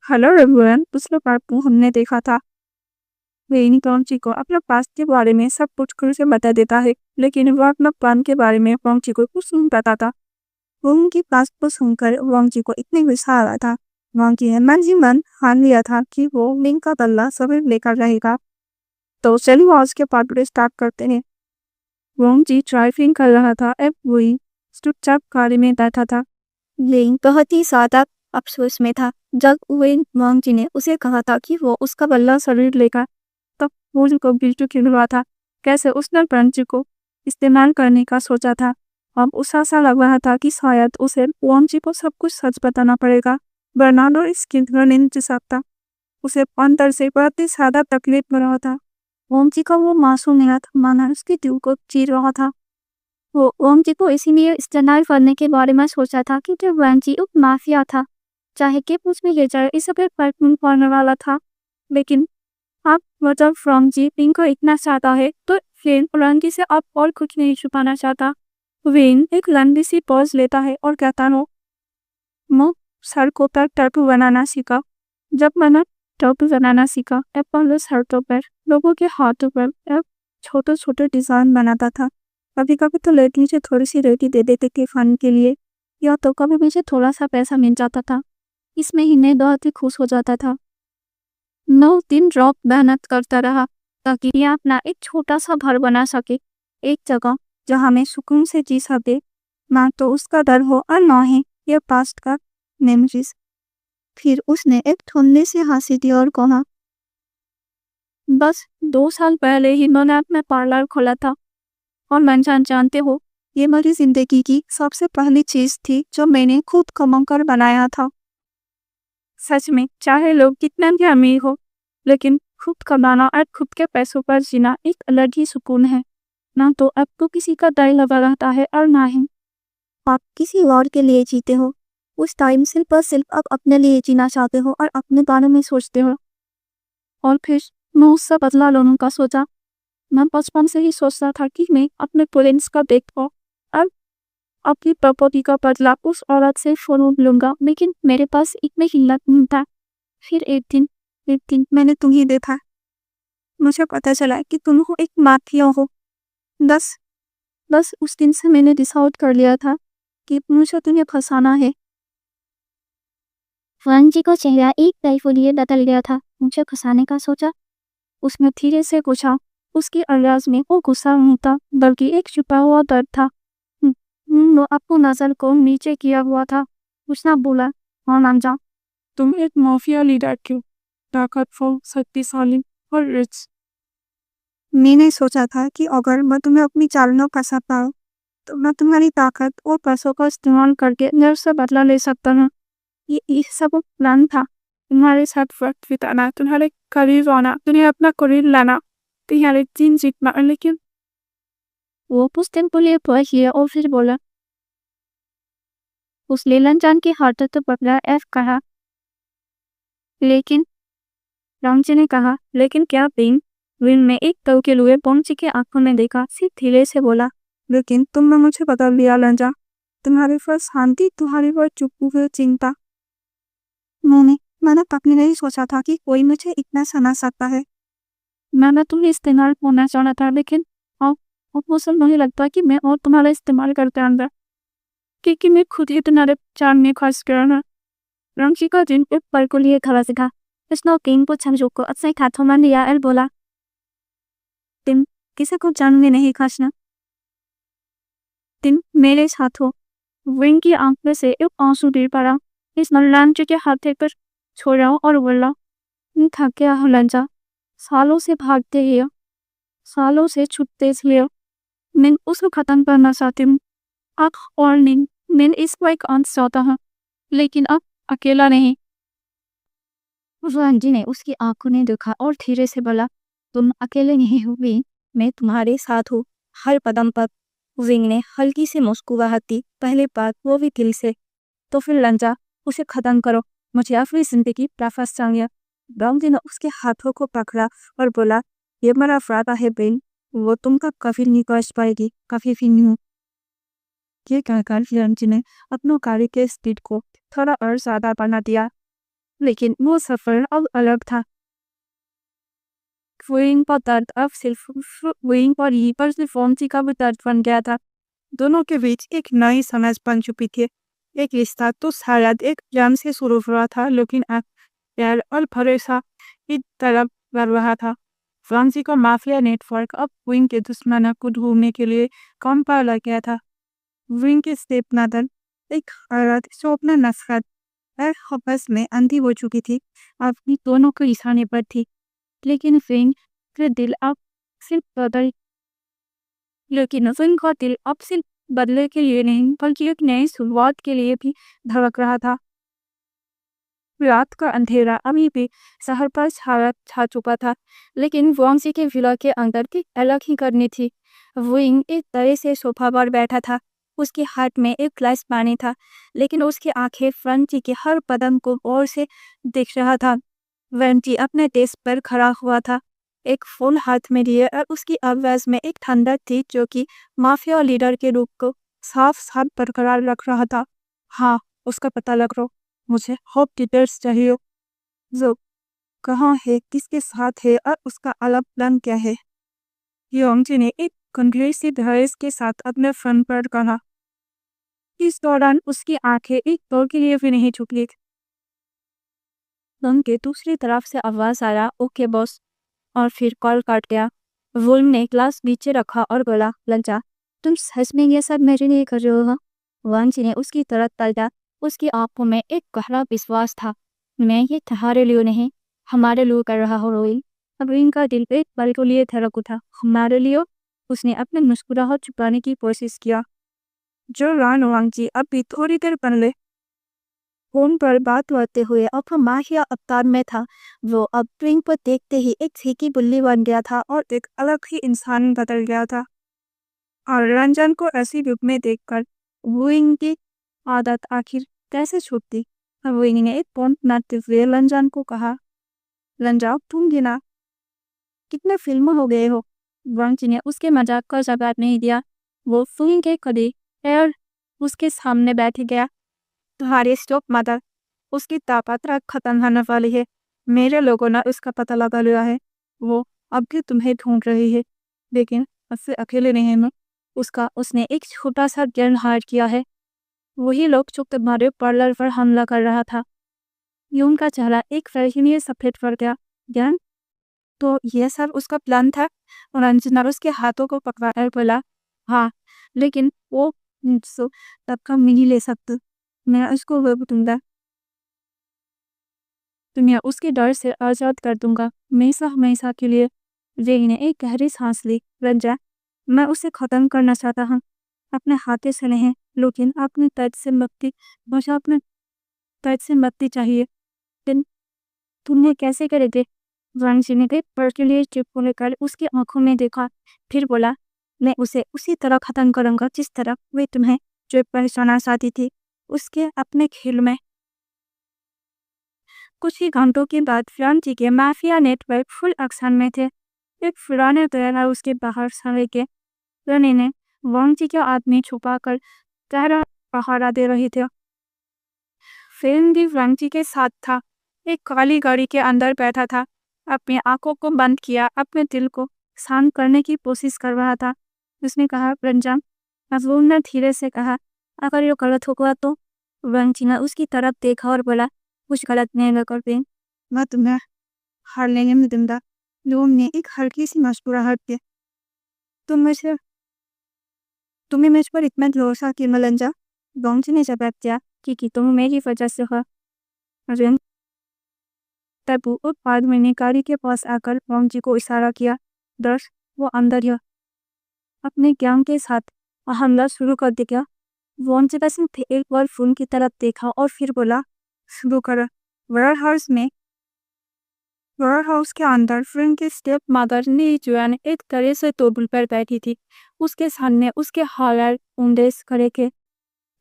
Hello everyone, पिछले part में हमने देखा था वेइन क्रॉन्ची को अपने पास्ट के बारे में सब कुछ खुल से बता देता है, लेकिन वो अपना प्लान के बारे में क्रॉन्ची को कुछ नहीं बताता। वो उनकी पास्ट को सुनकर क्रॉन्ची को इतने गुस्सा आ रहा था। क्रॉन्ची ने मन ही मन ठान लिया था कि वो लिंक का बदला सभी लेकर रहेगा। तो चलिए आज के पार्ट को स्टार्ट करते हैं। क्रॉन्ची ड्राइविंग कर रहा था, अब वही चुपचाप गाड़ी में बैठा था। लिंक बहुत ही ज्यादा अफसोस में था जब वेन क्रॉन्ची ने उसे कहा था कि वो उसका बदला जरूर लेगा। तब वो को बिल्टू खिल रहा था कैसे उसने क्रॉन्ची को इस्तेमाल करने का सोचा था। अब उसे ऐसा लग रहा था कि शायद उसे क्रॉन्ची को सब कुछ सच बताना पड़ेगा, बर्नार्डो इसकी नहीं जी सकता। उसे अंदर से बहुत ही ज्यादा तकलीफ हो रहा था। क्रॉन्ची का वो मासूमियत माना उसके दिल को चीर रहा था। वो क्रॉन्ची को इसीलिए इस्तेमाल करने के बारे में सोचा था कि जब क्रॉन्ची एक माफिया था, चाहे कि उसमें ले जाए इस पर फर्क नहीं पड़ने वाला था। लेकिन अब वो जब क्रॉन्ची पिंक को इतना चाहता है तो फिर क्रॉन्ची से अब और कुछ नहीं छुपाना चाहता। वेन एक लंबी सी पॉज लेता है और कहता है, मैं सड़कों पर टैटू बनाना सीखा। जब मैंने टैटू बनाना सीखा, अपने सड़कों पर लोगों के हाथों पर एक छोटे छोटे डिजाइन बनाता था। कभी कभी तो लड़की से थोड़ी सी रोटी दे देते थे फन के लिए, या तो कभी मुझे थोड़ा सा पैसा मिल जाता था। इसमें ही मैं बहुत ही खुश हो जाता था। 9 दिन रॉक मेहनत करता रहा ताकि ये अपना एक छोटा सा घर बना सके, एक जगह जहाँ मैं सुकून से जी सके, ना तो उसका डर हो और ना ही ये पास्ट का मेमोरीज। फिर उसने एक ठंडे से हंसी दी और कहा, बस 2 साल पहले ही मैंने अपना पार्लर खोला था और जानते हो, ये मेरी जिंदगी की सबसे पहली चीज थी जो मैंने खुद कमा कर बनाया था। सच में चाहे लोग कितना भी अमीर हो, लेकिन खुद कमाना और खुद के पैसों पर जीना एक अलग ही सुकून है। ना तो आपको किसी का डर लगा रहता है और ना ही आप किसी और के लिए जीते हो। उस टाइम सिर्फ और सिर्फ आप अपने लिए जीना चाहते हो और अपने बारे में सोचते हो। और फिर मैं उससे बदला लेने का सोचा। मैं बचपन से ही सोचता था कि मैं अपने पेरेंट्स का देखो और अपनी प्रॉपर्टी का बदला उस औरत से फौरन लूंगा, लेकिन मेरे पास इतनी हिम्मत नहीं था। फिर एक दिन मैंने तुम्हें देखा। मुझे पता चला कि तुम हो एक माफिया हो। बस उस दिन से मैंने डिसाइड कर लिया था कि मुझे तुम्हें फंसाना है। क्रॉन्ची का चेहरा एक पल के लिए बदल गया था। मुझे फंसाने का सोचा? उसने धीरे से पूछा। उसकी आवाज में वो गुस्सा नहीं था, बल्कि एक छुपा हुआ दर्द था। वो आपको नजर को नीचे किया हुआ था। उसने बोला, हाँ नामजा, तुम एक माफिया लीडर क्यों, ताकतवर, शक्तिशाली और रिच। मैंने सोचा था कि अगर मैं तुम्हें अपनी चाल में फंसा पाऊँ तो मैं तुम्हारी ताकत और पैसों का इस्तेमाल करके मेरे से बदला ले सकता हूँ। ये सब प्लान था। तुम्हारे साथ वक्त बिताना, तुम्हारे करीब आना, तुम्हें अपना करीब लाना, तुम्हारे दिन जीतना। लेकिन वो कुछ दिन के लिए पहुंच और फिर बोला, उस लेलन जान की हालत तो बदला एफ कहा। लेकिन रामजी ने कहा, लेकिन क्या बिन? विन में एक पल के लिए पहुंची के आंखों में देखा, सिर्फ धीरे से बोला, लेकिन तुमने मुझे बदल दिया लंजा। तुम्हारे पास शांति, तुम्हारी पर चुप हुई चिंता। मैंने कभी नहीं सोचा था कि कोई मुझे इतना समझ सकता है। मैंने तुम्हें इस्तेमाल होना चाहा था, लेकिन अब मुझे नहीं लगता कि मैं और तुम्हारा इस्तेमाल करते अंदर, क्योंकि मैं खुद ही तुम्हारे चांद में खस गया ना। रंशी का दिन एक पल को लिए खड़ा था। स्नो किंग को छमझों को अपने हाथों में लिया और बोला, तुम किसी को जान में नहीं खसना, तुम मेरे साथ हो। विंग की आंख में से एक आंसू गिर पड़ा। इस नल्लांचे के हाथे पर छोड़ा और बोला, थक गया हो लंजा, सालों से भागते ही, सालों से छुपते इसलिए मैं उसको खत्म करना चाहती हूँ। और मैं इसको एक अंत चाहता हूँ, लेकिन अब अकेला नहीं। रंजी ने उसकी आंखों ने देखा और धीरे से बोला, तुम अकेले नहीं हो विंग, मैं तुम्हारे साथ हूँ हर कदम पर। विंग ने हल्की सी मुस्कुराहट दी, पहले बात वो भी दिल से। तो फिर लंजा, उसे खत्म करो, मुझे अपनी जिंदगी वापस चाहिए। रंजी ने उसके हाथों को पकड़ा और बोला, ये मेरा वादा है बेन, वो तुमका कभी नहीं कर पाएगी, कभी भी नहीं। ये कहकर रंजी ने अपनों गाड़ी के स्पीड को थोड़ा और ज्यादा बढ़ा दिया। लेकिन वो सफर अब अलग था। वुइंग का दर्द अब सिर्फ वुइंग और यी पर सिर्फ वॉन्ची का भी दर्द बन गया था। दोनों के बीच एक नई समझ बन चुकी थी। एक रिश्ता तो शायद एक प्रेम से शुरू हुआ था, लेकिन अब प्यार और भरोसा की तरफ बढ़ रहा था। फ्रांसी का माफिया नेटवर्क अब विंग के दुश्मनों को ढूंढने के लिए काम पर लग गया था। विंग के स्टेपमदर, एक औरत जो अपना नफरत और हवस में अंधी हो चुकी थी, अपनी दोनों को निशाने पर थी। लेकिन विंग का दिल अब सिर्फ बदल लेकिन विंग का दिल अब सिर्फ बदले के लिए नहीं, बल्कि एक नई शुरुआत के लिए भी धड़क रहा था। रात का अंधेरा अभी भी शहर पर छा चुका था, लेकिन वांगजी के विला के अंदर की अलग ही करनी थी। विंग एक तरह से सोफा पर बैठा था। उसके हाथ में एक ग्लास पानी था, लेकिन उसकी आंखें फ्रांची के हर कदम को और से देख रहा था। वेंटी अपने डेस्क पर खड़ा हुआ था, एक फूल हाथ में लिए, और उसकी आवाज में एक ठंडक थी जो कि माफिया लीडर के रूप को साफ साफ बरकरार रख रहा था। हाँ, उसका पता लग रहा, मुझे होप डिटेल्स चाहिए। जो कहाँ है, किसके साथ है, और उसका अलग प्लान क्या है। योंगजी ने एक गंभीर सी धैर्य के साथ अपने फोन पर कहा। इस दौरान उसकी आंखें एक पल के लिए भी नहीं झुकी। फोन के दूसरी तरफ से आवाज आया, ओके बॉस, और फिर कॉल काट गया। वुल्म ने ग्लास नीचे रखा और बोला, लंचा, तुम सच में ये सब मेरे लिए कर रहे हो? वांगजी ने उसकी तरफ तल्ला। उसकी आंखों में एक गहरा विश्वास था। मैं ये तुम्हारे लिए नहीं, हमारे लिए कर रहा हूँ रोइल। अब इनका दिल एक पल के लिए धड़क उठा। हमारे लिए? उसने अपने मुस्कुराहट छुपाने की कोशिश किया। जो रान वांगजी अब भी थोड़ी देर पहले फोन पर बात करते हुए अब माहिया अवतार में था, वो अब ट्विंग को देखते ही एक छीकी बुल्ली बन गया था और एक अलग ही इंसान बदल गया था। और रंजन को ऐसी रूप में देखकर वुइंग की आदत आखिर कैसे छूटती। वुइंग ने एक पॉइंट मारते हुए रंजन को कहा, रंजाओ, तुम गिना कितने फिल्म हो गए हो। वांगजी ने उसके मजाक का जवाब नहीं दिया। वो वुइंग के करीब और उसके सामने बैठ गया। तुम्हारी स्टॉप मदर, उसकी ताकत खत्म होने वाली है। मेरे लोगों ने उसका पता लगा लिया है। वो अब भी तुम्हें ढूंढ रही है, लेकिन उससे अकेले नहीं है। उसने एक छोटा सा गन हायर किया है। वही लोग जो तुम्हारे पार्लर पर हमला कर रहा था। यून का चेहरा एक फैशनीय सफेद पड़ गया। गन? तो यह सब उसका प्लान था? और अंजना उसके हाथों को पकड़ा बोला, हाँ, लेकिन वो तब का मिनी ले सकते। मैं उसको वो दूंगा, तुम्हें उसके डर से आज़ाद कर दूंगा, हमेशा हमेशा के लिए। रेई ने एक गहरी सांस ली। रंजा, मैं उसे खत्म करना चाहता हूँ, अपने हाथे से नहीं, लेकिन अपने तर्ज से मुक्ति। मुझे अपने तर्ज से मुक्ति चाहिए। लेकिन तुम्हें कैसे करेंगे? वांगजी ने एक पल के लिए चुप होकर उसकी आंखों में देखा, फिर बोला, मैं उसे उसी तरह खत्म करूंगा जिस तरह वे तुम्हें जो पहचाना चाहती थी, उसके अपने खेल में। कुछ ही घंटों के बाद फ्रांसी के माफिया नेटवर्क फुल एक्शन में थे। एक पुराने वेयर हाउस के बाहर साले के रनी ने वांगजी के आदमी छुपाकर गहरा पहरा दे रही थे। फिल्म भी वांगजी के साथ था। एक काली गाड़ी के अंदर बैठा था, अपनी आंखों को बंद किया, अपने दिल को शांत करने की कोशिश कर रहा था। उसने कहा, रंजन। मजलूम ने धीरे से कहा, अगर ये गलत होगा तो? वांगजी ने उसकी तरफ देखा और बोला, कुछ गलत नहीं कर पाए, मैं तुम्हें हार लेने में दूंगा। लोम ने एक हल्की सी मुस्कुराहट की। तुम्हें मुझ पर इतना भरोसा क्यों मलंजा? वांगजी ने जवाब दिया, क्योंकि तुम मेरी वजह से हो। तब वो आदमी ने गाड़ी के पास आकर वांगजी को इशारा किया। दर्श, वो अंदर है। अपने ज्ञान के साथ हमला शुरू कर दिया। वांगजी बस एक बार फोन की तरफ देखा और फिर बोला, शुरू करो। वेयर हाउस के अंदर फिल्म की स्टेप मदर नी जुआन एक तरह से टेबल पर बैठी थी। उसके सामने उसके हालात उंडेस करे के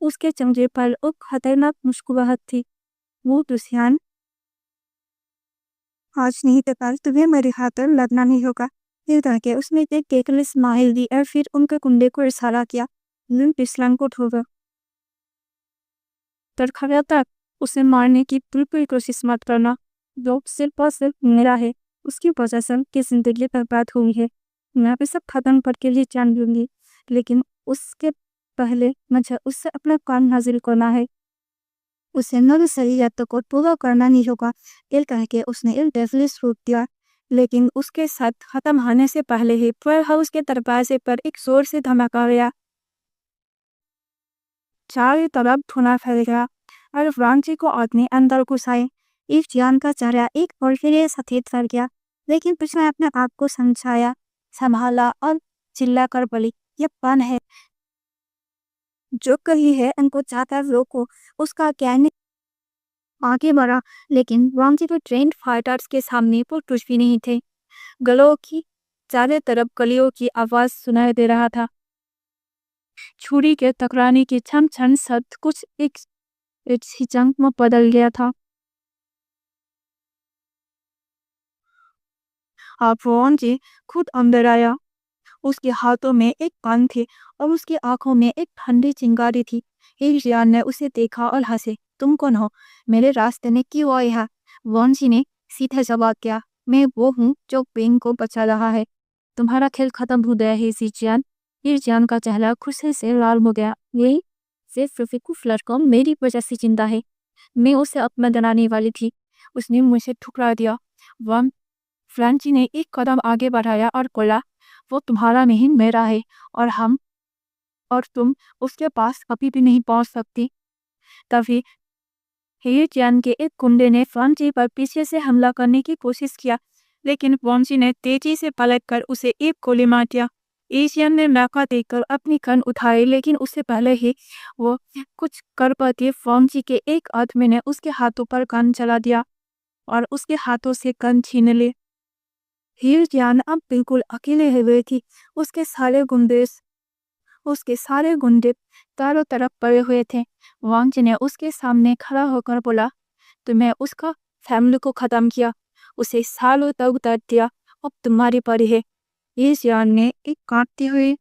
उसके चेहरे पर एक खतरनाक मुस्कुराहट थी। वो दुश्मन, आज नहीं तो कल तुम्हें मेरे हाथ पर लगना नहीं होगा। फिर करके उसने एक केकल स्माइल दी और फिर उनके कुंडे को इशारा किया। लिन पिछलन को ठोका। तरखड़ा तक उसे मारने की बिल्कुल कोशिश मत करना। जो सिर्फ और सिर्फ मेरा है, उसकी वजह से की जिंदगी बर्बाद हुई है। मैं भी सब खत्म करके लिए जान लूंगी, लेकिन उसके पहले मुझे उससे अपना काम हासिल करना है। उसे नवी शरीयत को पूरा करना नहीं होगा। इल कह के उसने इल डेविलिस रूप दिया, लेकिन उसके साथ खत्म होने से पहले ही पुअर हाउस के दरवाजे पर एक जोर से धमाका गया। चारों तरफ धुआं फैल गया और फ्रांची को अपने अंदर घुसाए। इस जान का चेहरा एक और फिर सफेद कर गया, लेकिन उसने अपने आप को समझाया, संभाला और चिल्ला कर बोली, ये पन है जो कही है उनको चाहता रोको। उसका कहने आगे बढ़ा, लेकिन वांगजी तो ट्रेंड फाइटर्स के सामने वो कुछ भी नहीं थे। गलों की चारों तरफ कलियों की आवाज सुनाई दे रहा था। छुरी के टकराने की छन छन शब्द कुछ एक हिचक में बदल गया था। अब वांगजी खुद अंदर आया। उसके हाथों में एक पान थी और उसकी आंखों में एक ठंडी चिंगारी थी। एशियान ने उसे देखा और हंसे। तुम कौन हो? मेरे रास्ते में क्यों आए हैं? वांगजी ने सीधे जवाब दिया, मैं वो हूँ जो पेंग को बचा रहा है। तुम्हारा खेल खत्म हो गया है ईशियान। ईशियान का चेहरा खुशी से लाल हो गया। यही सिर्फ बेवकूफ लड़का मेरी वजह से जिंदा है। मैं उसे अपना बनाने वाली थी, उसने मुझे ठुकरा दिया। वह फ्रांची ने एक कदम आगे बढ़ाया और बोला, वो तुम्हारा नहीं मेरा है, और तुम उसके पास कभी भी नहीं पहुंच सकती। तभी हे चियान के एक गुंडे ने फ्रांची पर पीछे से हमला करने की कोशिश किया, लेकिन फ्रांची ने तेजी से पलटकर उसे एक गोली मार दिया। एशियन ने मौका देखकर अपनी गन उठाई, लेकिन उससे पहले ही वो कुछ कर पाती फ्रांची के एक आदमी ने उसके हाथों पर गन चला दिया और उसके हाथों से गन छीन ली। हीर जान अब बिल्कुल अकेले हुए थी। उसके सारे गुंडे चारों तरफ पड़े हुए थे। वांगजी ने उसके सामने खड़ा होकर बोला, तुम्हें उसका फैमिली को खत्म किया, उसे सालों तक दर्द दिया, अब तुम्हारी पारी है। इस यान ने एक काटते हुए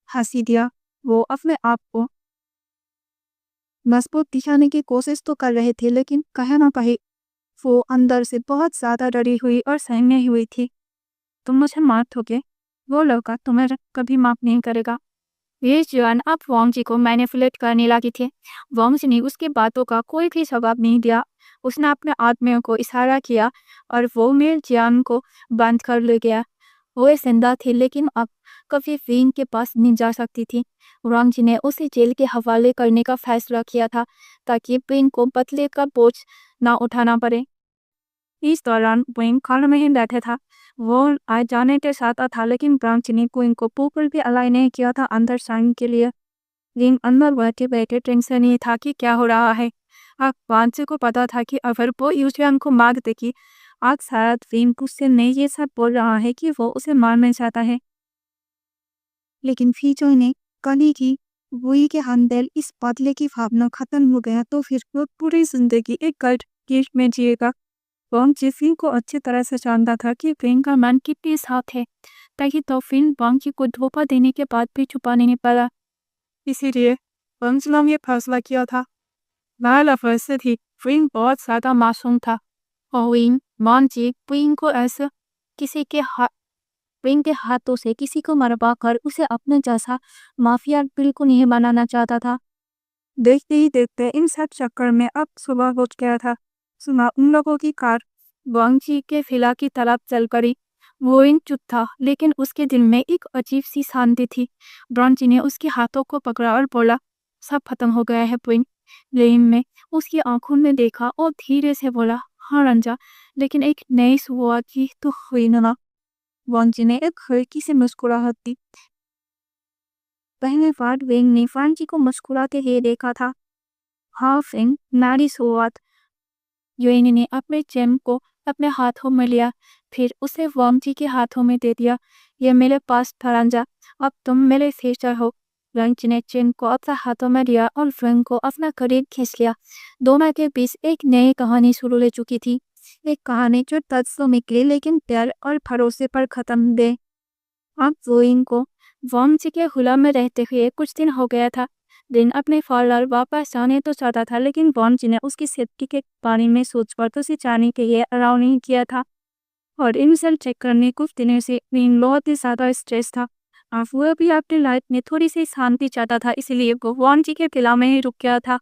हंसी दिया। वो अपने आप को मजबूत दिखाने की कोशिश तो कर रहे थे, लेकिन कहीं ना कहीं वो अंदर से बहुत ज्यादा डरी हुई और सहमी हुई थी। तुम मुझे मार दोगे, वो लड़का तुम्हें कभी माफ नहीं करेगा। ये जवान अब वांगजी को मैनिपुलेट करने लगी थी। वांगजी ने उसकी बातों का कोई भी जवाब नहीं दिया। उसने अपने आदमियों को इशारा किया और वो मेल जियान को बंद कर ले गया। वो जिंदा थी, लेकिन अब कभी फिंग के पास नहीं जा सकती थी। वांगजी ने उसे जेल के हवाले करने का फैसला किया था, ताकि फिंग को बदले का बोझ ना उठाना पड़े। इस दौरान विंग खाने में ही बैठा था। वो आज जाने के साथ था, लेकिन वांगजी ने विंग को बिल्कुल भी अलाउ नहीं किया था अंदर जाने के लिए। विंग अंदर बैठे बैठे टेंशन नहीं था कि क्या हो रहा है। अब वांगजी को पता था कि अगर वो यूजियान को मार देगी, आज शायद विंग उससे नहीं ये सब बोल रहा है कि वो उसे मारना चाहता है। लेकिन फीचो ने कली की वही के अंदर इस बदले की भावना खत्म हो गया, तो फिर वो पूरी जिंदगी एक गल्ट केस में जिएगा। वांगजी फिंग को अच्छी तरह से जानता था कि फिंग का मन कितने साथ है, ताकि तो फिंग वांगजी को धोखा देने के बाद भी छुपा नहीं पाया। इसीलिए वांगजी ने ये फैसला किया था। लाल से थी, फिंग बहुत ज्यादा मासूम था और वांगजी फिंग को ऐसे किसी के फिंग के हाथों से किसी को मरवा कर उसे अपने जैसा माफिया बिल्कुल नहीं बनाना चाहता था। देखते ही देखते इन सब चक्कर में अब सुबह हो गया था। सुना उन लोगों की कार वांगजी के विला की तरफ चल पड़ी। वो चुप था, लेकिन उसके दिल में एक अजीब सी शांति थी। वांगजी ने उसके हाथों को पकड़ा और बोला, सब खत्म हो गया है विंग। लेकिन मैं उसकी आंखों में देखा और धीरे से बोला, हाँ रंजा, लेकिन एक नई शुरुआत की तो हुई ना। वांगजी ने एक हल्की से मुस्कुराहट दी। पहले बार विंग ने वांगजी को मुस्कुराते हुए देखा था। हाँ फिंग, नई शुरुआत। युएनी ने अपने जेम को अपने हाथों में लिया, फिर उसे वांगजी के हाथों में दे दिया। ये मेरे पास था रंजा, अब तुम मेरे फ्यूचर हो। वांगजी ने जेम को अपने हाथों में लिया और फिंग को अपना करीब खींच लिया। दोनों के बीच एक नई कहानी शुरू हो चुकी थी। एक कहानी जो तत्सों में गई, लेकिन प्यार और भरोसे पर खत्म गई। अब विंग को वांगजी के हुला में रहते हुए कुछ दिन हो गया था। दिन अपने फॉलोअर वापस जाने तो चाहता था, लेकिन वॉन्जी ने उसकी सेफ्टी के बारे में सोचकर तो उसे जाने के लिए अलाउ नहीं किया था। और इनसेल चेक करने कुछ दिनों से विन बहुत ही ज़्यादा स्ट्रेस था और वो भी अपनी लाइफ में थोड़ी सी शांति चाहता था, इसलिए वो वॉन्जी के विला में ही रुक गया था।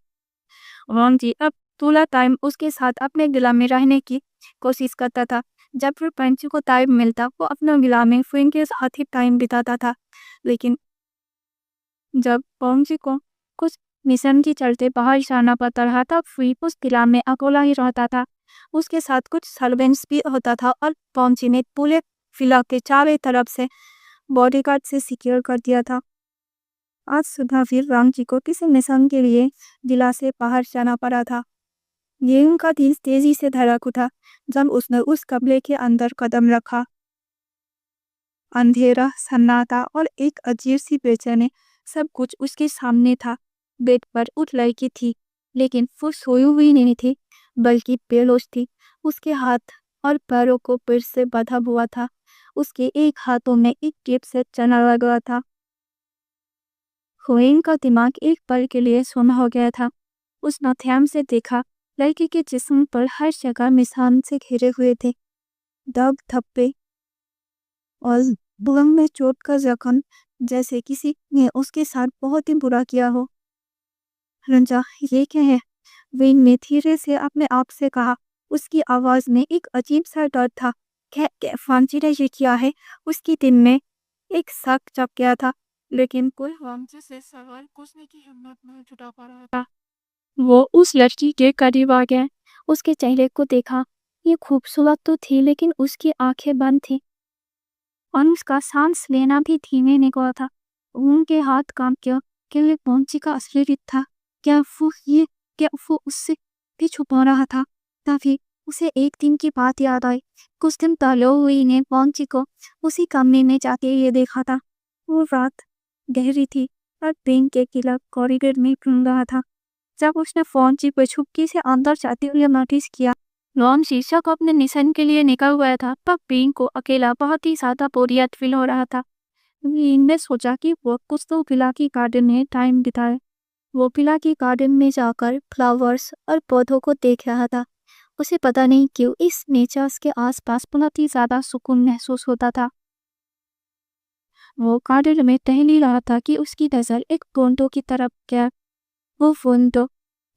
वॉन्जी अब थोड़ा टाइम उसके साथ अपने विला में रहने की कोशिश करता था। जब फिर पंची को टाइम मिलता वो अपने विला में फ्रेंड के साथ ही टाइम बिताता था। लेकिन जब पंची को कुछ मिशन के चलते बाहर जाना पड़ता रहा तब फ्री उस विला में अकेला ही रहता था। उसके साथ कुछ सर्वेंट्स भी होता था और पंची ने पूरे विला के चारों तरफ से बॉडीगार्ड से सिक्योर कर दिया था। आज सुबह फिर वांगची को किसी मिशन के लिए विला से बाहर जाना पड़ा था। ये उनका दिल तेजी से धड़क उठा जब उसने उस कमरे के अंदर कदम रखा। अंधेरा, सन्नाटा और एक अजीब सी बेचैनी, सब कुछ उसके सामने था। बेड पर उठ लड़की थी, लेकिन वो सोई हुई नहीं थी, बल्कि बेहोश थी। उसके हाथ और पैरों को पेड़ से बंधा हुआ था। उसके एक हाथों में एक टेप से चना लगा था। हुएन का दिमाग एक पल के लिए सुन्न हो गया था। उसने ध्यान से देखा, लड़की के जिस्म पर हर जगह निशान से घिरे हुए थे, दाग, धब्बे और बुलंग में चोट का जख्म, जैसे किसी ने उसके साथ बहुत ही बुरा किया हो। रंजा, ये क्या है? वेन ने धीरे से अपने आप से कहा। उसकी आवाज में एक अजीब सा डर था। क्या फांसी ने ये किया है? उसकी दिल में एक शक जग गया था, लेकिन कोई वांजी से सवाल पूछने की हिम्मत नहीं जुटा पा रहा था। वो उस लड़की के करीब आ गया, उसके चेहरे को देखा। ये खूबसूरत तो थी, लेकिन उसकी आंखें बंद थी और उसका सांस लेना भी धीमे निकला था। उनके हाथ काम किया कि ये पौंची का असली रूप था। क्या वो उससे भी छुपा रहा था? तभी उसे एक दिन की बात याद आई। कुछ दिन पहले हुई ने पौंची को उसी कमरे में जाके ये देखा था। वो रात गहरी थी और दिन के किला कॉरिडोर में घूम रहा था। जब उसने पौंची पर छुपके से अंदर जाते हुए नोटिस किया, लॉन शीशा को अपने निशान के लिए निकल गया था। तब पिंक को अकेला बहुत ही ज्यादा बोरियत फील हो रहा था। ने सोचा कि वो कुछ तो विला की गार्डन में टाइम बिताए। वो विला की गार्डन में जाकर फ्लावर्स और पौधों को देख रहा था। उसे पता नहीं क्यों इस नेचर्स के आसपास बहुत ही ज्यादा सुकून महसूस होता था। वो गार्डन में टहल रहा था कि उसकी नजर एक विंडो की तरफ गया। वो विंडो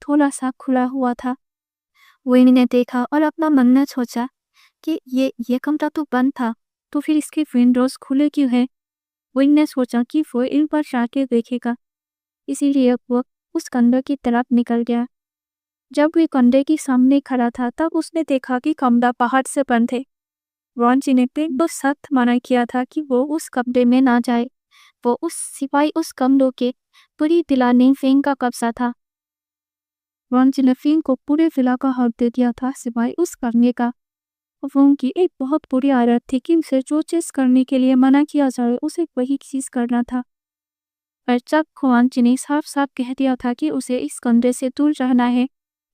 थोड़ा सा खुला हुआ था। वेन ने देखा और अपना मन में सोचा कि ये कमरा तो बंद था, तो फिर इसके विंडोज खुले क्यों हैं? वेन ने सोचा कि वो इन पर जाके देखेगा, इसीलिए वो उस कमरे की तरफ निकल गया। जब वे कमरे के सामने खड़ा था तब उसने देखा कि कमरा बाहर से बंद है। वॉन्जी ने तो सख्त मना किया था कि वो उस कमरे में ना जाए। वो उस सिपाही उस कमरों के पूरी दिलाने फेंग का कब्जा था। वॉन्जी ने फेंग को पूरे विला का हक दे दिया था सिवाय उस कमरे का। वो की एक बहुत बुरी आदत थी कि उसे जो चीज करने के लिए मना किया जाए उसे वही चीज करना था। पर जब वॉन्जी ने साफ साफ कह दिया था कि उसे इस कमरे से दूर रहना है,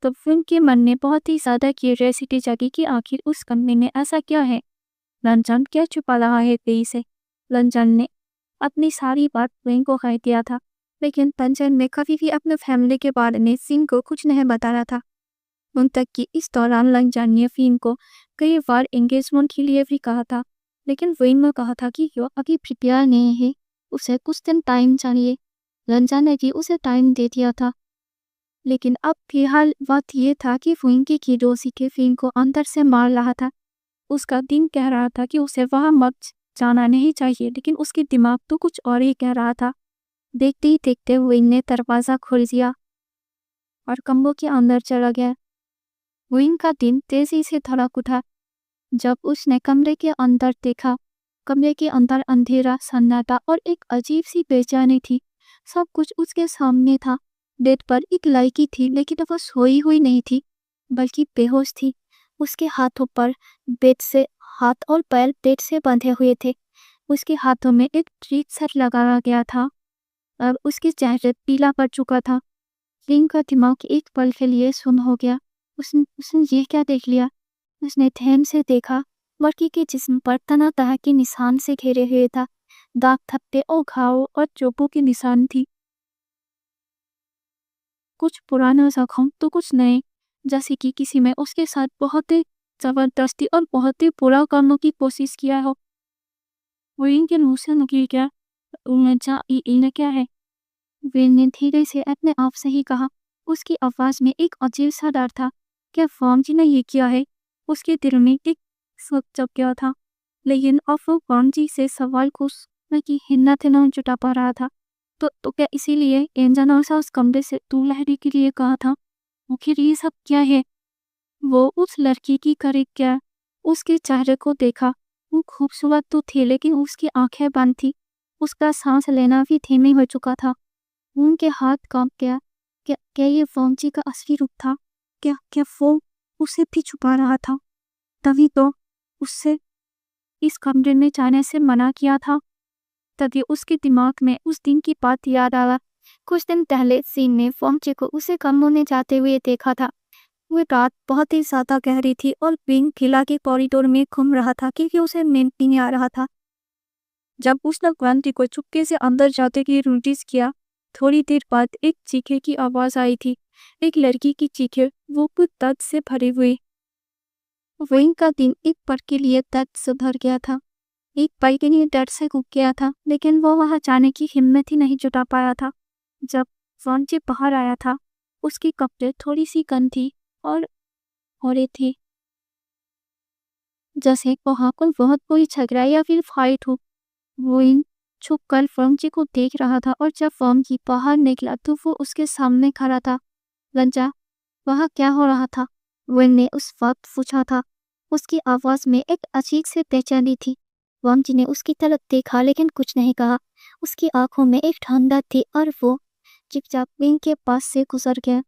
तो फिंग के मन में बहुत ही ज्यादा क्यूरियोसिटी जागी कि आखिर उस कमरे में ऐसा क्या है। लंजन क्या छुपा रहा है तेई से? लंजन ने अपनी सारी बात फिंग को कह दिया था, लेकिन लंजन ने कभी भी अपने फैमिली के बारे में फिंग को कुछ नहीं बताया था। उन तक कि इस दौरान लंजन ने फिंग को कई बार एंगेजमेंट के लिए भी कहा था, लेकिन फिंग ने कहा था कि वो अभी प्रिपेयर नहीं है, उसे कुछ दिन टाइम चाहिए। लंजन ने भी उसे टाइम दे दिया था, लेकिन अब फिलहाल बात ये था कि फिंग की क्यूरियोसिटी के फिंग को अंदर से मार रहा था। उसका दिल कह रहा था कि उसे वहां मत जाना नहीं चाहिए, लेकिन उसके दिमाग तो कुछ और ही कह रहा था। देखते ही देखते विंग ने दरवाजा खोल दिया और कमरे के अंदर चला गया। विंग का दिल तेजी से धड़क उठा जब उसने कमरे के अंदर देखा। कमरे के अंदर अंधेरा, सन्नाटा और एक अजीब सी बेचैनी थी। सब कुछ उसके सामने था। बेड पर एक लड़की थी, लेकिन वो सोई हुई नहीं थी, बल्कि बेहोश थी। उसके हाथों पर बेड से हाथ और पैर बेड से बंधे हुए थे। उसके हाथों में एक ट्रीट सेट लगाया गया था। अब उसके चेहरे पीला पड़ चुका था। रिंग का दिमाग एक पल के लिए सुन्न हो गया। उसने ये क्या देख लिया? उसने ध्यान से देखा। लड़की के जिस्म पर तरह तरह के निशान से घेरे हुए था। दाग, थप्पे और घाव और चोटों के निशान थी। कुछ पुराना जख्म तो कुछ नए, जैसे कि किसी में उसके साथ बहुत ही जबरदस्ती और बहुत ही बुरा करने की कोशिश किया हो। वेन के मुंह से निकल गया, इन्हें क्या है? वेन ने धीरे से अपने आप से ही कहा। उसकी आवाज में एक अजीब सा डर था। क्या फॉर्म जी ने ये किया है? उसके दिल में एक शक जग गया था, लेकिन अब वो फॉर्म जी से सवाल पूछने की हिम्मत न जुटा पा रहा था। तो क्या इसीलिए एंजन और उस कमरे से दूर रहने के लिए कहा था? आखिर ये सब क्या है? वो उस लड़की की करीब गया, उसके चेहरे को देखा। वो खूबसूरत तो थी, लेकिन उसकी आंखें बंद थी। उसका सांस लेना भी धीमे हो चुका था। उनके हाथ कांप गया। क्या ये फौजी का असली रूप था? क्या क्या वो उसे भी छुपा रहा था? तभी तो उससे इस कमरे में जाने से मना किया था। तभी उसके दिमाग में उस दिन की बात याद आया। कुछ दिन पहले सीन ने फौजी को उसे कमरे में जाते हुए देखा था। वो रात बहुत ही ज्यादा गहरी थी और विंग किला के कॉरिडोर में घूम रहा था क्योंकि उसे नींद नहीं आ रहा था। जब उसने क्रांति को चुपके से अंदर जाते की नोटिस किया, थोड़ी देर बाद एक चीखे की आवाज आई थी। एक लड़की की चीखे, वो कुछ दर्द से भरी हुई। विंग का दिन एक पल के लिए दर्द से भर गया था। एक पल के लिए डर से उब गया था, लेकिन वो वहां जाने की हिम्मत ही नहीं जुटा पाया था। जब फौजी बाहर आया था, उसके कपड़े थोड़ी सी गंदी और हो रही थी, जैसे वहां कोई बहुत कोई झगड़ा या फिर फाइट हो। वोइन छुप कर फौजी को देख रहा था और जब फौजी बाहर निकला तो वो उसके सामने खड़ा था। लंजा, वहाँ क्या हो रहा था? वोइन ने उस वक्त पूछा था। उसकी आवाज में एक अजीब से बेचैनी थी। फौजी ने उसकी तरफ देखा लेकिन कुछ नहीं कहा। उसकी आंखों में एक ठंडक थी और वो चुपचाप विंग के पास से गुजर गया।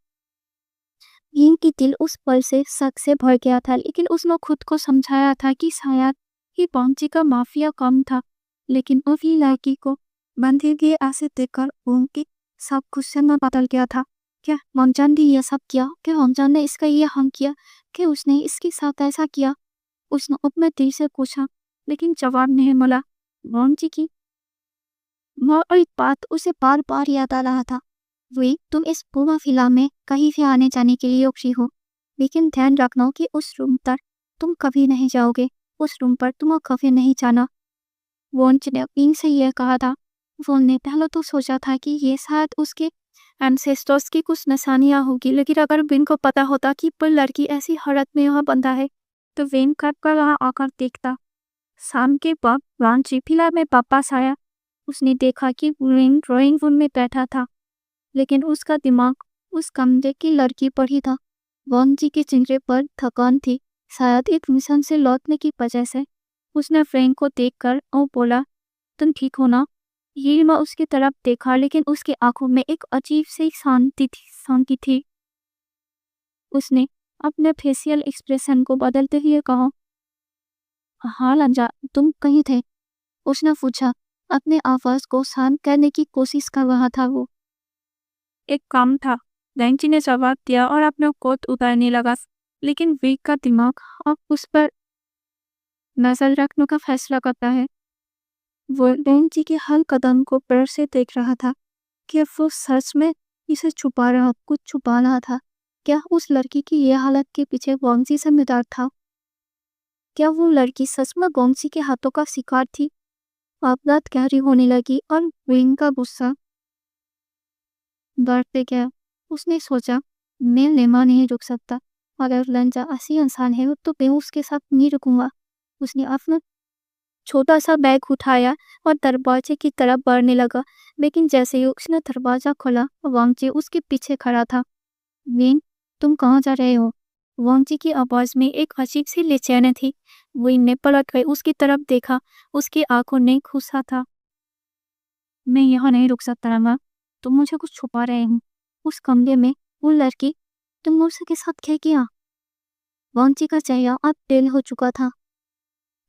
विंग की दिल उस पल से शक से भर गया था, लेकिन उसने खुद को समझाया था कि शायद ये फौजी का माफिया काम था। लेकिन अभी लड़की को बंधे गए ऐसे देखकर उनकी सब गुस्से में बदल गया था। क्या रमजान ने यह सब किया? क्या रमजान ने इसका यह हम किया? क्या उसने इसके साथ ऐसा किया? उसने अपने दिल से पूछा, लेकिन जवाब नहीं मिला। जी की और एक बात उसे बार बार याद आ रहा था। वे, तुम इस पूरा फिल्म में कहीं भी आने जाने के लिए खुशी हो, लेकिन ध्यान रखना कि उस रूम तक तुम कभी नहीं जाओगे। उस रूम पर तुम कभी नहीं जाना। वॉन्च ने विंग से यह कहा था। वॉन ने पहले तो सोचा था कि ये शायद उसके एंसेस्टर्स की कुछ निशानियां होगी, लेकिन अगर विंग को पता होता कि पर लड़की ऐसी हालत में यहाँ बंधा है, तो विंग कब कर वहाँ आकर देखता। शाम के बाद वांची फिल्म में वापस आया। उसने देखा कि विंग ड्राइंग रूम में बैठा था, लेकिन उसका दिमाग उस कमरे की लड़की पर ही था। वॉन जी के चेहरे पर थकान थी, शायद एक मिशन से लौटने की वजह से। उसने फ्रैंक को देखकर और बोला, तुम ठीक हो ना? यील्मा उसकी तरफ देखा, लेकिन उसकी आंखों में एक अजीब सी शांति थी। उसने अपने फेशियल एक्सप्रेशन को बदलते हुए कहा, हाँ लंजा, तुम कहीं थे? उसने पूछा। अपने आवाज को शांत करने की कोशिश कर रहा था वो। एक काम था, लैंची ने जवाब दिया और अपना कोट उतारने लगा, लेकिन विक का दिमाग अब उस पर नजर रखने का फैसला करता है। वो लैंची के हर कदम को पैर से देख रहा था। क्या वो सच में इसे कुछ छुपा रहा था? क्या उस लड़की की यह हालत के पीछे गोंगजी से मिदार था? क्या वो लड़की सच में गोंगजी के हाथों का शिकार थी? अब रात गहरी होने लगी और विंग का गुस्सा बढ़ते गया। उसने सोचा, मैं लेमा नहीं रुक सकता। अगर लंजा ऐसी इंसान है तो मैं उसके साथ नहीं रुकूंगा। उसने अपना छोटा सा बैग उठाया और दरवाजे की तरफ बढ़ने लगा, लेकिन जैसे ही उसने दरवाजा खोला, वांगजी उसके पीछे खड़ा था। विन, तुम कहाँ जा रहे हो? वांगजी की आवाज में एक अजीब सी बेचैनी थी। विन ने पलट कर उसकी तरफ देखा। उसकी आंखों ने गुस्सा था। मैं यहाँ नहीं रुक सकता रामा, तुम मुझे कुछ छुपा रहे हो। उस कमरे में वो लड़की, तुम मुझसे के साथ क्या किया? वांगजी का चेहरा अब टेल हो चुका था।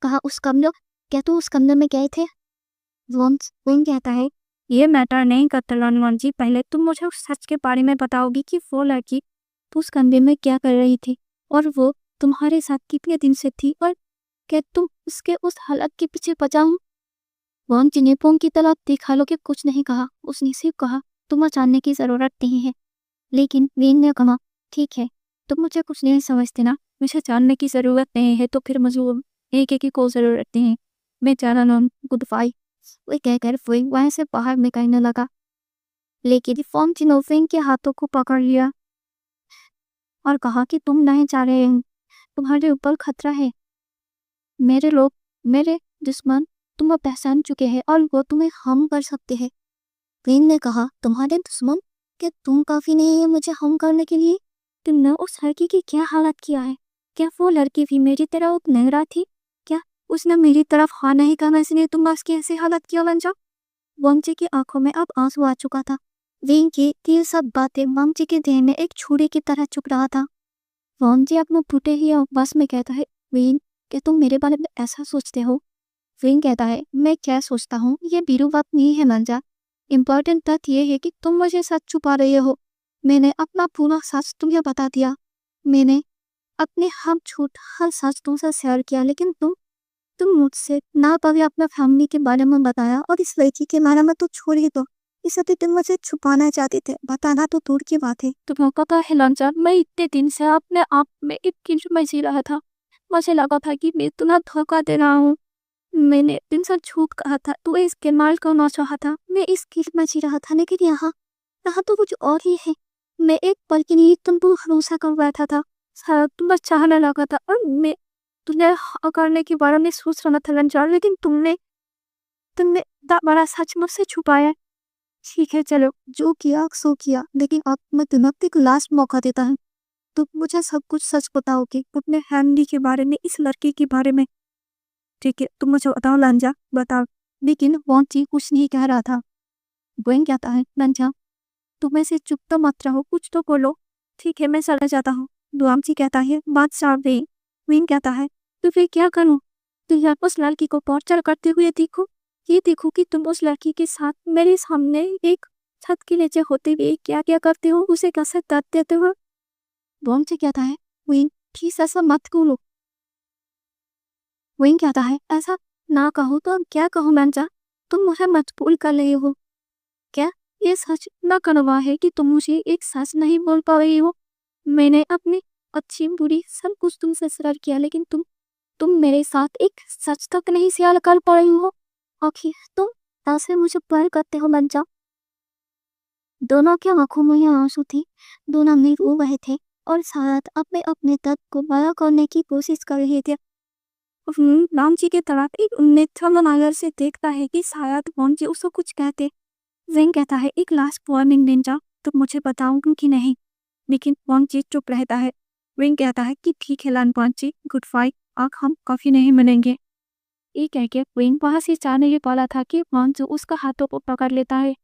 कहा उस कमरे, क्या तू उस कमरे में गए थे? विंग कहता है, ये मैटर नहीं करता रणवन जी, पहले तुम मुझे उस सच के बारे में बताओगी कि वो लड़की उस कमरे में क्या कर रही थी और वो तुम्हारे साथ कितने दिन से थी, और क्या तुम उसके उस हालत के पीछे बचाऊं? वॉन चिनेपोंग की तरफ देखा लो कि कुछ नहीं कहा। उसने सिर्फ कहा, तुम्हें जानने की जरूरत नहीं है। लेकिन वेन ने कहा, ठीक है, तुम मुझे कुछ नहीं समझते ना, मुझे जानने की ज़रूरत नहीं है, तो फिर मुझे एक की कोई ज़रूरत नहीं है, मैं जाना ना, गुड बाय। वही कहकर वेन वहाँ से बाहर निकलने लगा, लेकिन फॉन्टी ने वेन के हाथों को पकड़ लिया और कहा कि तुम नहीं जा रहे हो, तुम्हारे ऊपर खतरा है। मेरे लोग, मेरे दुश्मन तुम्हें पहचान चुके हैं और वो तुम्हें हम कर सकते हैं। वेन ने कहा, तुम्हारे दुश्मन? क्या तुम काफी नहीं है मुझे हम करने के लिए? तुमने उस लड़की की क्या हालत किया है? क्या वो लड़की भी मेरी तरह एक नहरा थी? क्या उसने मेरी तरफ हाँ नहीं कहा इसलिए तुम उसकी ऐसी हालत किया लंजा? वंची की आंखों में अब आंसू आ चुका था। वेन की ये सब बातें वंची के देह में एक छुरी की तरह चुभ रहा था। वंची अपने फूटे ही आवाज में कहता है, वेन, क्या तुम मेरे बारे में ऐसा सोचते हो? वेन कहता है, मैं क्या सोचता हूँ ये बीरू बात नहीं है लंजा। इम्पोर्टेंट तथ्य ये है कि तुम मुझे सच छुपा रहे हो। मैंने अपना पूरा सच तुम्हें बता दिया। मैंने अपने हम झूठ हर सच तुमसे शेयर किया, लेकिन तुम मुझसे ना कभी अपना फैमिली के बारे में बताया और इस लड़की के बारे में तो छोड़ ही दो। इसे तो तुम मुझे छुपाना चाहते थे, बताना तो दूर की बात है। तुम्हें पता है लंचा, मैं इतने दिन से अपने आप में एक गिल्ट में जी रहा था। मुझे लगा था कि मैं तुम्हें धोखा दे रहा हूँ। मैंने तुमसे झूठ कहा था, तू इसके माल करना चाहा था। मैं इस गिल्ट में जी रहा था, लेकिन यहाँ तो कुछ और ही है। मैं एक पल के लिए तुम पर भरोसा कर बैठा था, शायद तुम बस चाहने लगा था और मैं तुम्हें हाँ करने के बारे में सोच रहा था लंचा, लेकिन तुमने इतना बड़ा सच मुझसे छुपाया। ठीक है चलो, जो किया सो किया, लेकिन अब मैं तुम्हें एक लास्ट मौका देता हूँ। तुम मुझे सब कुछ सच बताओगे अपने फैमिली के बारे में, इस लड़की के बारे में। ठीक है, तुम मुझे बताओ लंजा, बताओ। लेकिन वॉन्ची कुछ नहीं कह रहा था। वेन कहता है, लंजा, तुम ऐसे चुप तो मत रहो, कुछ तो बोलो। ठीक है, मैं चला जाता हूँ। वॉन्ची कहता है, बात साफ दे। वेन कहता है, तो फिर क्या करूँ? तुम उस लड़की को टॉर्चर करते हुए देखो। ये देखो कि तुम उस लड़की के साथ मेरे सामने एक छत के नीचे होते हुए क्या क्या करते हो, उसे कैसे दर्द देते हो। वॉन्ची कहता है, वेन प्लीज ऐसा मत करो। वेन कहता है, ऐसा ना कहो तो अब क्या कहूँ लंजा, तुम मुझे मजबूर कर रहे हो। क्या ये सच ना करवा है कि तुम मुझे एक सच नहीं बोल पा रही हो? मैंने अपनी अच्छी बुरी सब कुछ तुमसे शेयर किया, लेकिन तुम मेरे साथ एक सच तक नहीं शेयर कर पा रही हो। आखिर तुम ऐसे मुझे प्यार करते हो लंजा? दोनों की आंखों में आंसू थी, दोनों में रो रहे थे और शायद अपने दर्द को बयां करने की कोशिश कर रहे थे। राम जी की तरफ एक उम्मीद नजर से देखता है कि शायद वॉन जी उसको कुछ कहते। वेन कहता है, एक लास्ट वार्निंग निंजा, तुम मुझे बताओगे कि नहीं? लेकिन वॉन जी चुप रहता है। वेन कहता है कि ठीक है लान जी, गुड बाय, अब हम कॉफी नहीं मिलेंगे। ये कह के वेन वहां से जाने ही वाला था कि वॉन जी उसका हाथों को पकड़ लेता है।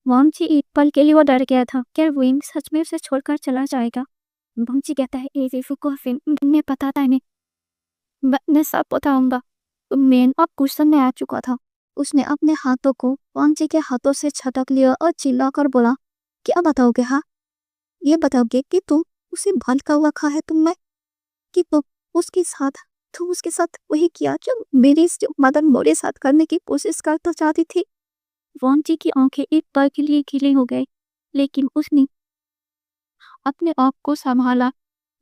वॉन जी एक पल के लिए वो डर गया था, क्या वेन सच में उसे छोड़कर चला जाएगा? वॉन जी कहता है, ए वेफुको वेन, मैं पता था नहीं, मैं सब बताऊंगा। मैन अब गुस्से में आ चुका था। उसने अपने हाथों को वॉन्ची के हाथों से छटक लिया और चिल्लाकर बोला, क्या बताओगे? हाँ, ये बताओगे कि तुम उसे भल का रखा है तुमने, कि तुम उसके साथ वही किया जो मेरी मदद मोरे साथ करने की कोशिश करना चाहती थी। वॉन्ची की आंखें एक पल के लिए खिली हो गई, लेकिन उसने अपने आप को संभाला।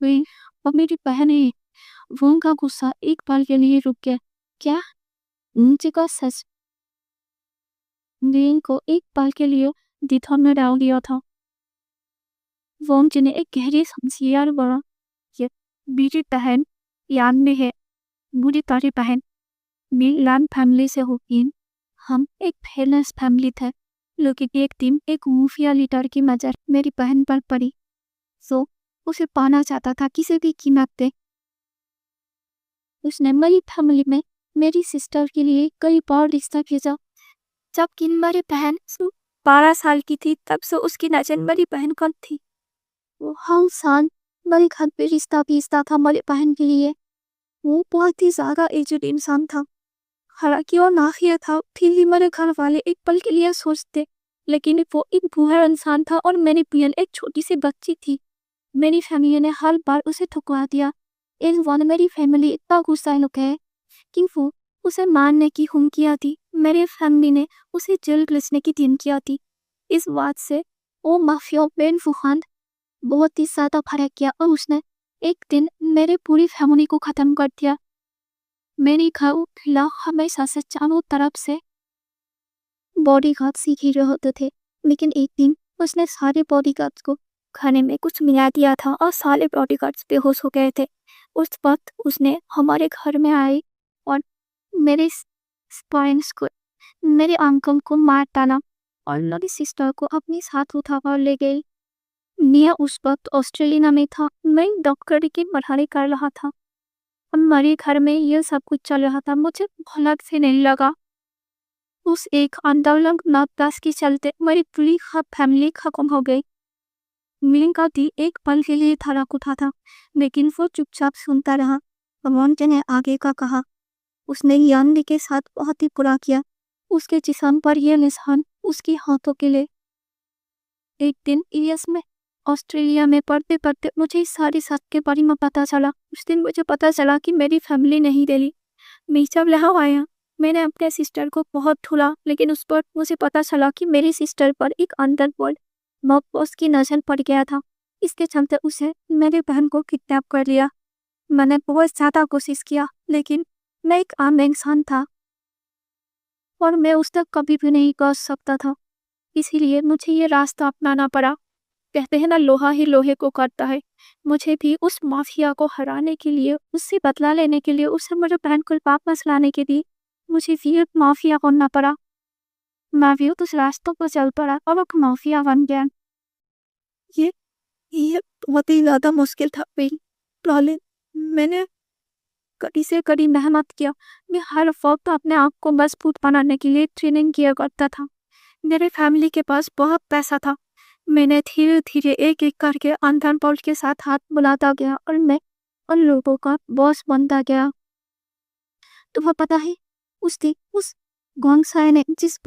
वे वो मेरी बहन है। वो का गुस्सा एक पल के लिए रुक गया। क्या नीचे का सच वेन को एक पल के लिए द्विधा में डाल दिया था। वॉन्ची ने एक गहरी सांस बड़ा, ये मेरी बहन यान में है, मुझे तारी बहन, मेरी लान फैमिली से होगी। हम एक फेमस फैमिली थे, लेकिन एक दिन एक मुफिया लीडर की नजर मेरी बहन पर पड़ी, सो उसे पाना चाहता था किसी भी कीमत पे। उसने मेरी फैमिली में मेरी सिस्टर के लिए कई बार रिश्ता भेजा। जबकि मेरी बहन 12 साल की थी, तब से उसकी नजर मेरी बहन पर थी। वो हर साल मेरे घर पे रिश्ता भेजता था मेरी बहन के लिए। वो बहुत ही ज्यादा एजड इंसान था। हालांकि वो नाखिया था, फिर भी मेरे घर वाले एक पल के लिए सोचते, लेकिन वो एक बूढ़ा इंसान था और मेरी बहन एक छोटी सी बच्ची थी। मेरी फैमिली ने हर बार उसे ठुकरा दिया। इस बार मेरी फैमिली इतना गुस्सा है कि वो उसे मारने की हुक्म दी। मेरी फैमिली ने उसे जेल भेजने की धमकियां दी। इस बात से ओ माफिया बेन फुहान बहुत ही ज्यादा फर्क किया और उसने एक दिन मेरे पूरी फैमिली को खत्म कर दिया। मेरी घर खिला हमेशा से चारों तरफ से बॉडीगार्ड ही घिरे होते थे, लेकिन एक दिन उसने सारे बॉडीगार्ड्स को खाने में कुछ मिला दिया था और सारे बॉडीगार्ड्स बेहोश हो गए थे। उस वक्त उसने हमारे घर में आई और मेरे स्पाइंस को मेरे अंकल को मार डाला और मेरी सिस्टर को अपने साथ उठाकर ले गई। मिया उस वक्त ऑस्ट्रेलिया में था। मैं डॉक्टरी की पढ़ाई कर रहा था। हमारे घर में यह सब कुछ चल रहा था। मुझे भनक से नहीं लगा। उस एक आंदोलन नापदास के चलते मेरी पूरी फैमिली खत्म हो गई। मिलिंका दी एक पल के लिए धड़क उठा था, लेकिन वो चुपचाप सुनता रहा। अमोंटे ने आगे का कहा, उसने यान्डी के साथ बहुत ही बुरा किया। उसके जिस्म पर यह निशान उसके हाथों के लिए। एक दिन यूएस में ऑस्ट्रेलिया में पढ़ते पढ़ते मुझे इस सारी सच के बारे में पता चला। उस दिन मुझे पता चला कि मेरी फैमिली नहीं रही। मैं जब यहाँ आया मैंने अपने सिस्टर को बहुत ढूंढा, लेकिन उस पर मुझे पता चला कि मेरी सिस्टर पर एक अंडरवर्ल्ड मॉब बॉस की नजर पड़ गया था। इसके चलते उसे मेरी बहन को किडनैप कर लिया। मैंने बहुत ज़्यादा कोशिश किया, लेकिन मैं एक आम इंसान था और मैं उस तक कभी भी नहीं पहुंच सकता था। इसीलिए मुझे ये रास्ता अपनाना पड़ा। कहते हैं ना, लोहा ही लोहे को काटता है। मुझे भी उस माफिया को हराने के लिए, उससे बदला लेने के लिए, उसे मेरे बहन को वापस लाने के लिए मुझे भी एक माफिया बनना पड़ा। मैं भी उस रास्तों पर चल पड़ा और एक माफिया बन गया। ये बहुत ही ज़्यादा मुश्किल था प्रॉब्लम। मैंने कड़ी से कड़ी मेहनत किया। मैं हर वक्त अपने आप को मजबूत बनाने के लिए ट्रेनिंग किया करता था। मेरे फैमिली के पास बहुत पैसा था। मैंने धीरे धीरे एक एक करके अंडरवर्ल्ड के साथ हाथ मिलाता गया और मैं उन लोगों का बॉस बनता गया। तुम्हें पता है, उस दिन उस गोंगसाई ने जिस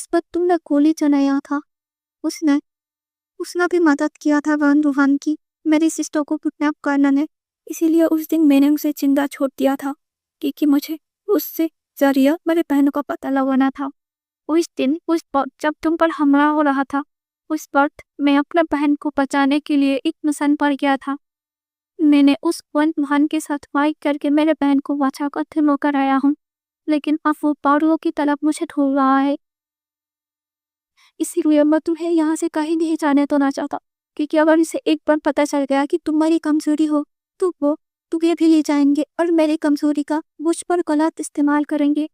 पर तुमने गोली चलाया था, उसने भी मदद किया था वन रूहान की, मेरी सिस्टर को किडनैप करने ने। इसीलिए उस दिन मैंने उसे जिंदा छोड़ दिया था, क्योंकि मुझे उससे जरिए मेरे बहन को पता लगाना था। उस दिन उस वक्त जब तुम पर हमला हो रहा था, उस वक्त मैं अपने बहन को बचाने के लिए एक मिशन पर गया था। मैंने उस वन रूहान के साथ फाइट करके मेरे बहन को बचा कर थ्रो कर आया हूँ, लेकिन अब वो पाउडरों की तरफ मुझे ढूंढ रहा है। इसीलिए मैं तुम्हें यहाँ से कहीं नहीं जाने तो ना चाहता, क्योंकि अगर इसे एक बार पता चल गया कि तुम्हारी कमजोरी हो तो वो तुम्हें भी ले जाएंगे और मेरी कमजोरी का मुझ पर गलत इस्तेमाल करेंगे।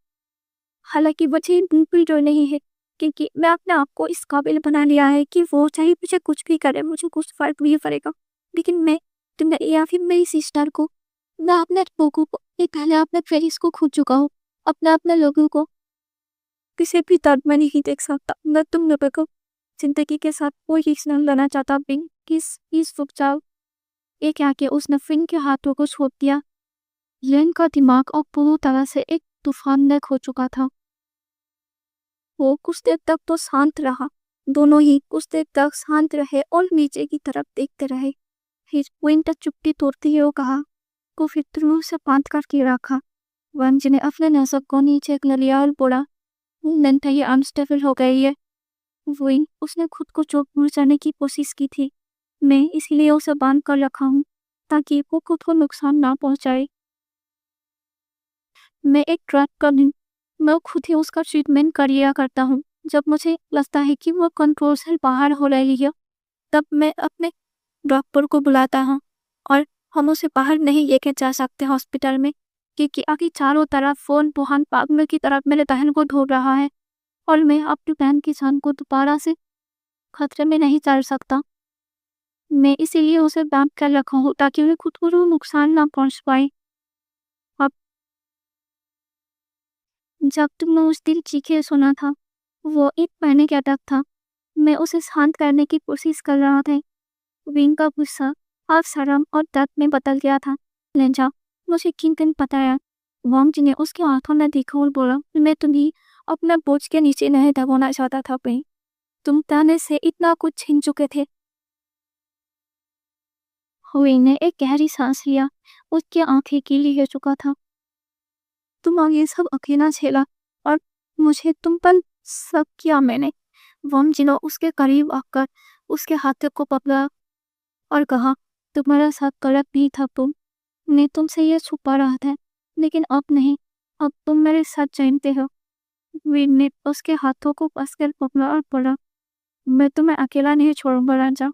हालांकि मुझे बिल्कुल डर नहीं है, क्योंकि मैं अपने आप को इस काबिल बना लिया है कि वो चाहे मुझे कुछ भी करे, मुझे कुछ फर्क नहीं पड़ेगा। लेकिन मैं तुम्हें या फिर मेरी सिस्टर को, मैं अपने लोगों को, पहले अपने फ्रेंड्स को खो चुका हूँ। अपने लोगों को किसी भी दर्द में नहीं देख सकता। मैं तुम लोगों को जिंदगी के साथ कोई रिश्ता नहीं लेना चाहता। बिन किस चुपचाप एक आके उसने फिन के हाथों को छोड़ दिया। लेन का दिमाग और पूरी तरह से एक तूफान में खो चुका था। वो कुछ देर तक तो शांत रहा। दोनों ही कुछ देर तक शांत रहे और नीचे की तरफ देखते रहे। फिर विंटर चुप्पी तोड़ते हुए कहा, को फिर तुम से बांध करके रखा। वंज ने अपने नजर को नीचे कर लिया और बोला, नंटा ये अनस्टेबल हो गई है। वही उसने खुद को चोट पहुंचाने की कोशिश की थी। मैं इसलिए उसे बांध कर रखा हूँ ताकि वो खुद को नुकसान ना पहुंचाए। मैं एक ड्रग का हूँ। मैं खुद ही उसका ट्रीटमेंट करिया करता हूँ। जब मुझे लगता है कि वो कंट्रोल से बाहर हो रही है, तब मैं अपने डॉक्टर को बुलाता हूँ और हम उसे बाहर नहीं लेके जा सकते हॉस्पिटल में, क्योंकि आगे चारों तरफ फोन बुहान पागल की तरफ मेरे बहन को ढूंढ रहा है और मैं अपनी बहन की जान को दोबारा से खतरे में नहीं डाल सकता। मैं इसीलिए उसे बांध कर रखा हूँ ताकि उन्हें खुद को नुकसान ना पहुंच पाए। अब जब तुमने उस दिन चीखे सुना था, वो एक पैनिक अटैक था। मैं उसे शांत करने की कोशिश कर रहा था। विंग का गुस्सा अब शर्म और दर्द में बदल गया था। लेंजा, मुझे किन पता है। वांग ने उसके आंखों में देखा और बोला, मैं तुम्हें अपना बोझ के नीचे नहीं दबाना चाहता था। पे तुम ताने से इतना कुछ छीन चुके थे। हुई ने एक गहरी सांस लिया। उसकी आंखें गीली हो चुका था। तुम ये सब अकेला झेला और मुझे तुम पर शक किया मैंने। वॉन्ग जिनो उसके करीब आकर उसके हाथों को पकड़ा और कहा, तुम्हारा साथ गलत नहीं था तुम, मैं तुमसे ये छुपा रहा था, लेकिन अब नहीं, अब तुम मेरे साथ जानते हो। वीर ने उसके हाथों को कसकर पकड़ा और बोला, मैं तुम्हें अकेला नहीं छोड़ूंगा राजा,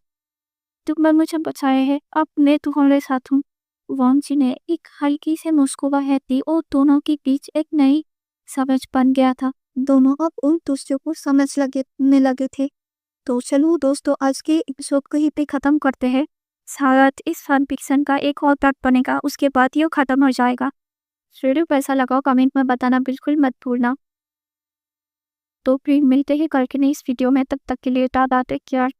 तुमने मुझे बचाया है, अब मैं तुम्हारे साथ हूँ। वॉन्ग जी ने एक हल्की से मुस्कुराहट दी और दोनों के बीच एक नई समझ बन गया था। दोनों अब उन दूसरों को समझने लगे थे। तो चलो दोस्तों, आज के एपिसोड को ही पे खत्म करते हैं। शायद इस फन फिक्शन का एक और पार्ट बनेगा, उसके बाद ये खत्म हो जाएगा। वीडियो कैसा लगा कमेंट में बताना बिल्कुल मत भूलना। तो फिर मिलते हैं कल के नेक्स्ट वीडियो में, तब तक के लिए टाटा, टेक केयर।